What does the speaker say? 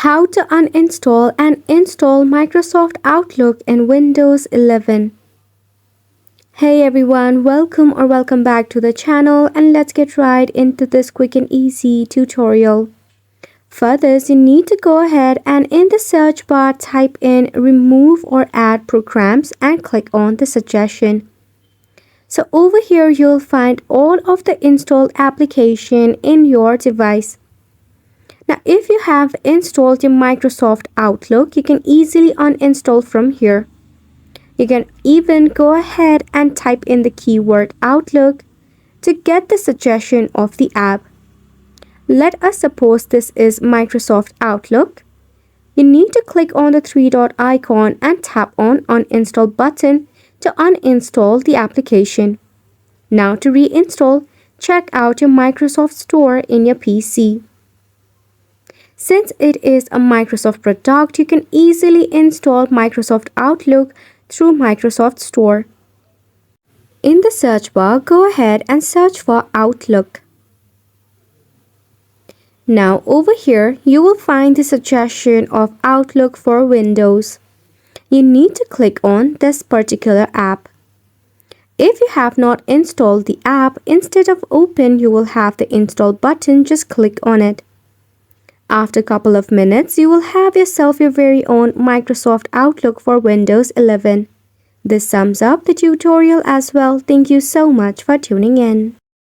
How to uninstall and install Microsoft Outlook in Windows 11. Hey everyone, welcome back to the channel, and let's get right into this quick and easy tutorial. For this, you need to go ahead and in the search bar type in remove or add programs and click on the suggestion. So over here you'll find all of the installed application in your device. Now, if you have installed your Microsoft Outlook, you can easily uninstall from here. You can even go ahead and type in the keyword Outlook to get the suggestion of the app. Let us suppose this is Microsoft Outlook. You need to click on the three dot icon and tap on Uninstall button to uninstall the application. Now to reinstall, check out your Microsoft Store in your PC. Since it is a Microsoft product, you can easily install Microsoft Outlook through Microsoft Store. In the search bar, go ahead and search for Outlook. Now over here, you will find the suggestion of Outlook for Windows. You need to click on this particular app. If you have not installed the app, instead of open, you will have the install button, just click on it. After a couple of minutes, you will have yourself your very own Microsoft Outlook for Windows 11. This sums up the tutorial as well. Thank you so much for tuning in.